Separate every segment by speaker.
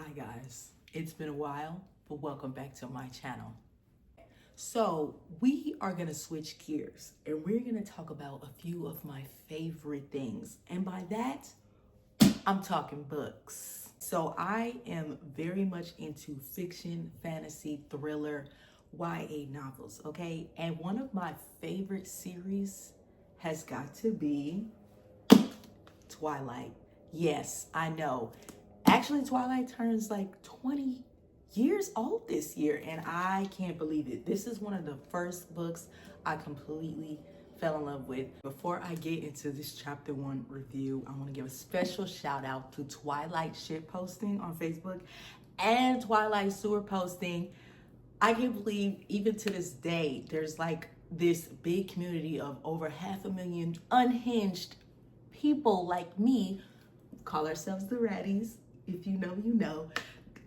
Speaker 1: Hi guys, it's been a while, but welcome back to my channel. So we are gonna switch gears and we're gonna talk about a few of my favorite things. And by that, I'm talking books. So I am very much into fiction, fantasy, thriller, YA novels, okay? And one of my favorite series has got to be Twilight. Yes, I know. Actually, Twilight turns like 20 years old this year, and I can't believe it. This is one of the first books I completely fell in love with. Before I get into this chapter 1 review, I want to give a special shout out to Twilight shit posting on Facebook and Twilight sewer posting. I can't believe even to this day, there's like this big community of over 500,000 unhinged people like me, call ourselves the Ratties, if you know, you know,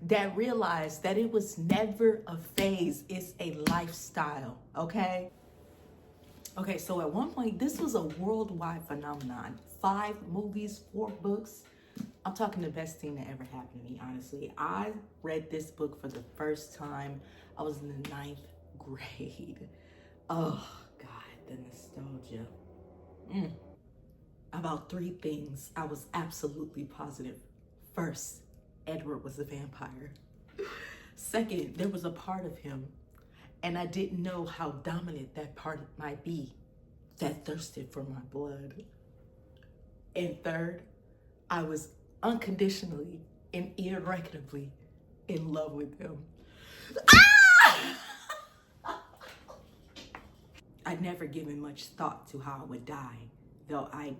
Speaker 1: that realize that it was never a phase, it's a lifestyle, okay? Okay, so at one point, this was a worldwide phenomenon. 5 movies, 4 books. I'm talking the best thing that ever happened to me, honestly. I read this book for the first time. I was in the 9th grade. Oh, God, the nostalgia. About 3 things I was absolutely positive. First, Edward was a vampire. Second, there was a part of him, and I didn't know how dominant that part might be, that thirsted for my blood. And third, I was unconditionally and irrevocably in love with him. I'd never given much thought to how I would die, though I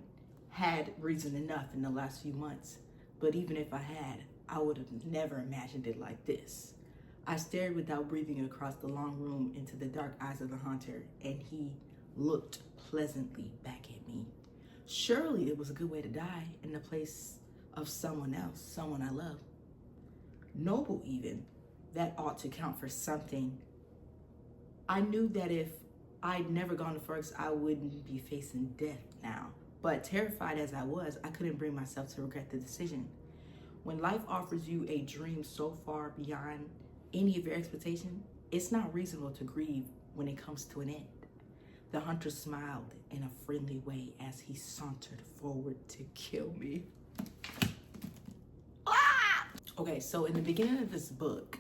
Speaker 1: had reason enough in the last few months. But even if I had, I would have never imagined it like this. I stared without breathing across the long room into the dark eyes of the haunter, and he looked pleasantly back at me. Surely it was a good way to die, in the place of someone else, someone I love. Noble even. That ought to count for something. I knew that if I'd never gone to Fergus, I wouldn't be facing death now. But terrified as I was, I couldn't bring myself to regret the decision. When life offers you a dream so far beyond any of your expectation, it's not reasonable to grieve when it comes to an end. The hunter smiled in a friendly way as he sauntered forward to kill me. Okay, so in the beginning of this book,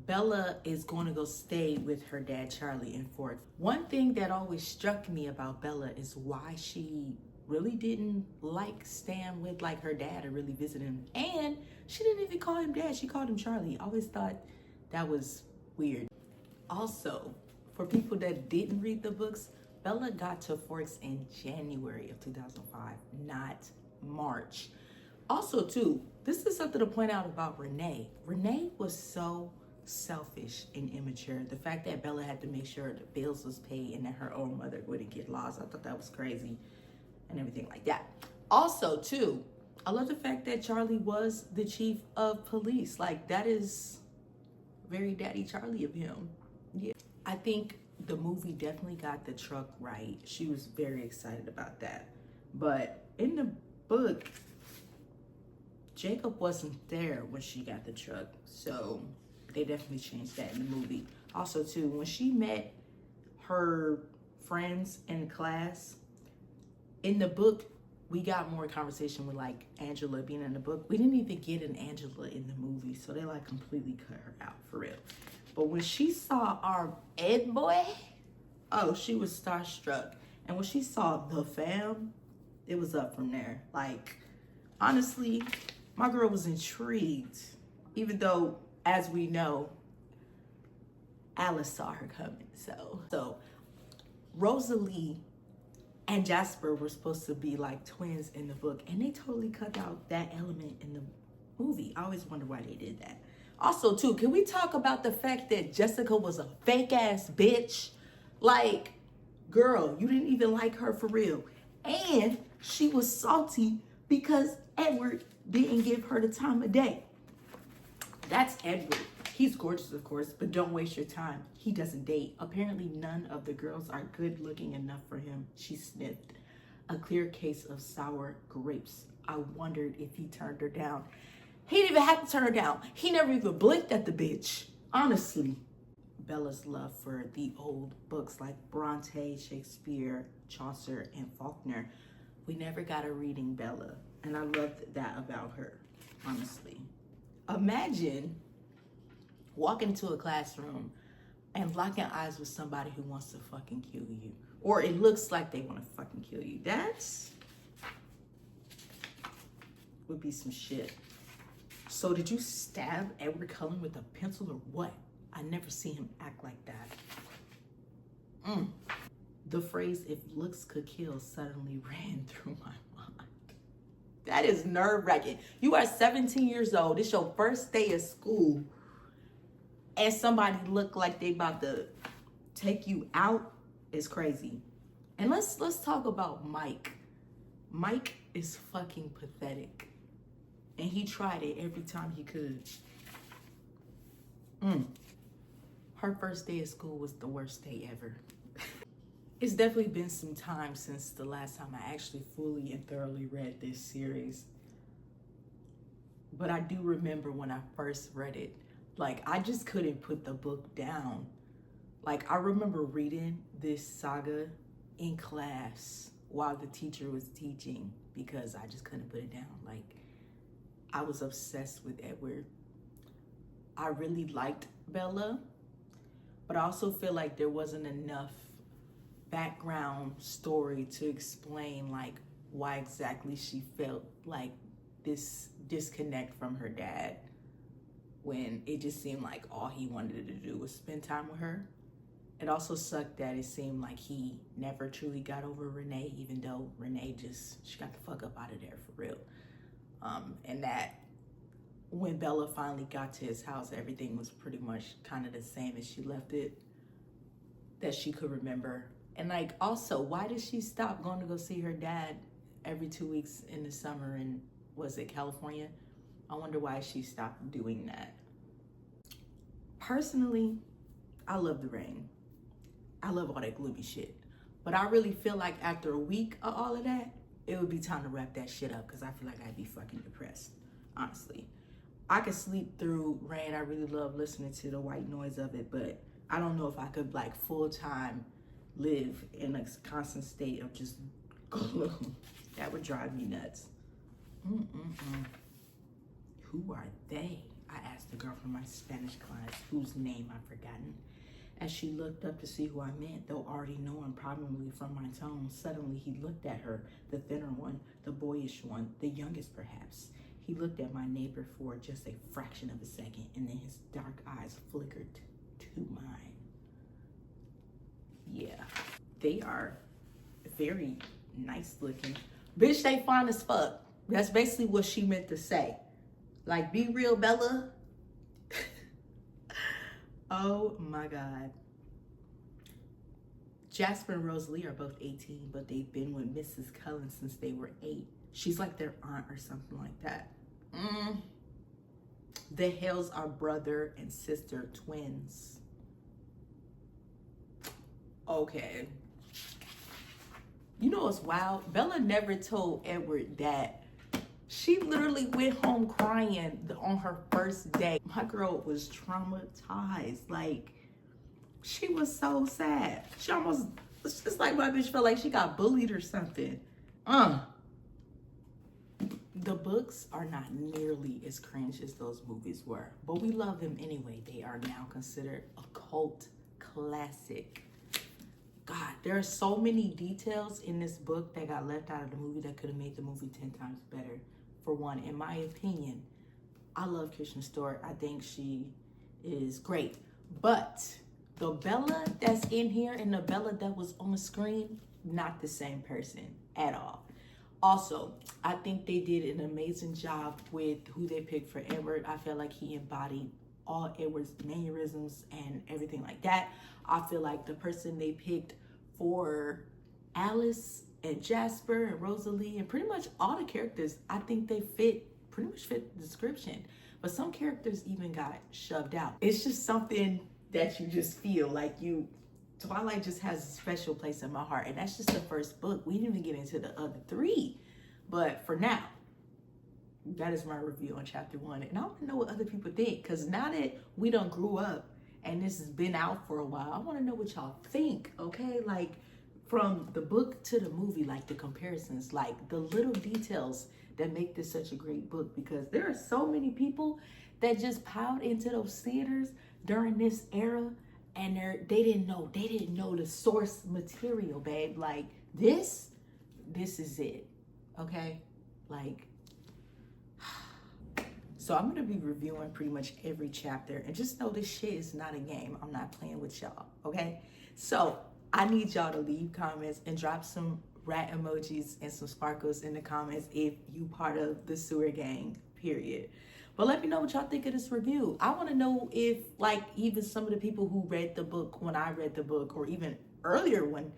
Speaker 1: Bella is going to go stay with her dad, Charlie, in Fort. One thing that always struck me about Bella is why she really didn't like staying with like her dad or really visit him. And she didn't even call him dad, she called him Charlie. I always thought that was weird. Also, for people that didn't read the books, Bella got to Forks in January of 2005, not March. Also too, this is something to point out about Renee. Renee was so selfish and immature. The fact that Bella had to make sure the bills was paid and that her own mother wouldn't get lost, I thought that was crazy and everything like that. Also too, I love the fact that Charlie was the chief of police. Like, that is very daddy Charlie of him. Yeah, I think the movie definitely got the truck right. She was very excited about that. But in the book, Jacob wasn't there when she got the truck, so they definitely changed that in the movie. Also too, when she met her friends in class, in the book, we got more conversation with like Angela being in the book. We didn't even get an Angela in the movie, so they like completely cut her out for real. But when she saw our Ed boy, oh, she was starstruck. And when she saw the fam, it was up from there. Like, honestly, my girl was intrigued, even though, as we know, Alice saw her coming. So Rosalie and Jasper were supposed to be like twins in the book, and they totally cut out that element in the movie. I always wonder why they did that. Also too, can we talk about the fact that Jessica was a fake ass bitch? Like, girl, you didn't even like her for real. And she was salty because Edward didn't give her the time of day. That's Edward. He's gorgeous, of course, but don't waste your time. He doesn't date. Apparently, none of the girls are good looking enough for him. She sniffed. A clear case of sour grapes. I wondered if he turned her down. He didn't even have to turn her down. He never even blinked at the bitch, honestly. Bella's love for the old books like Bronte, Shakespeare, Chaucer, and Faulkner. We never got a reading Bella, and I loved that about her, honestly. Imagine walking into a classroom and locking eyes with somebody who wants to fucking kill you. Or it looks like they want to fucking kill you. That's would be some shit. So did you stab Edward Cullen with a pencil or what? I never see him act like that. The phrase, if looks could kill, suddenly ran through my mind. That is nerve-wracking. You are 17 years old. It's your first day of school. And somebody look like they about to take you out. It's crazy. And let's talk about Mike. Mike is fucking pathetic. And he tried it every time he could. Her first day of school was the worst day ever. It's definitely been some time since the last time I actually fully and thoroughly read this series. But I do remember when I first read it, like, I just couldn't put the book down. Like, I remember reading this saga in class while the teacher was teaching because I just couldn't put it down. Like, I was obsessed with Edward. I really liked Bella, but I also feel like there wasn't enough background story to explain like why exactly she felt like this disconnect from her dad, when it just seemed like all he wanted to do was spend time with her. It also sucked that it seemed like he never truly got over Renee, even though Renee she got the fuck up out of there for real. And that when Bella finally got to his house, everything was pretty much kind of the same as she left it, that she could remember. And like, also, why did she stop going to go see her dad every 2 weeks in the summer in, was it California? I wonder why she stopped doing that. Personally, I love the rain. I love all that gloomy shit. But I really feel like after a week of all of that, it would be time to wrap that shit up because I feel like I'd be fucking depressed, honestly. I could sleep through rain. I really love listening to the white noise of it, but I don't know if I could like full-time live in a constant state of just gloom. That would drive me nuts. Who are they? I asked the girl from my Spanish class, whose name I've forgotten. As she looked up to see who I meant, though already knowing probably from my tone, suddenly he looked at her, the thinner one, the boyish one, the youngest perhaps. He looked at my neighbor for just a fraction of a second, and then his dark eyes flickered to mine. Yeah, they are very nice looking. Bitch, they fine as fuck. That's basically what she meant to say. Like, be real, Bella. Oh my God. Jasper and Rosalie are both 18, but they've been with Mrs. Cullen since they were 8. She's like their aunt or something like that. The Hales are brother and sister twins. Okay. You know what's wild? Bella never told Edward that she literally went home crying on her first day. My girl was traumatized. Like, she was so sad. She almost, it's just like my bitch felt like she got bullied or something. The books are not nearly as cringe as those movies were, but we love them anyway. They are now considered a cult classic. God, there are so many details in this book that got left out of the movie that could have made the movie 10 times better. For one, in my opinion, I love Kristen Stewart. I think she is great. But the Bella that's in here and the Bella that was on the screen, not the same person at all. Also, I think they did an amazing job with who they picked for Edward. I feel like he embodied all Edward's mannerisms and everything like that. I feel like the person they picked for Alice and Jasper and Rosalie and pretty much all the characters, I think they pretty much fit the description. But some characters even got shoved out. It's just something that you just feel like Twilight just has a special place in my heart. And that's just the first book. We didn't even get into the other 3. But for now, that is my review on chapter 1. And I want to know what other people think, because now that we done grew up and this has been out for a while, I want to know what y'all think, okay? Like, from the book to the movie, like the comparisons, like the little details that make this such a great book, because there are so many people that just piled into those theaters during this era, and they didn't know the source material, babe. Like, this is it, okay? Like, so I'm going to be reviewing pretty much every chapter, and just know this shit is not a game. I'm not playing with y'all, okay? So I need y'all to leave comments and drop some rat emojis and some sparkles in the comments if you part of the sewer gang, period. But let me know what y'all think of this review. I want to know if, like, even some of the people who read the book when I read the book, or even earlier when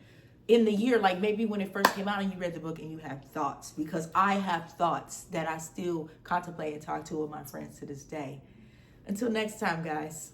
Speaker 1: in the year, like maybe when it first came out and you read the book and you have thoughts, because I have thoughts that I still contemplate and talk to with my friends to this day. Until next time, guys.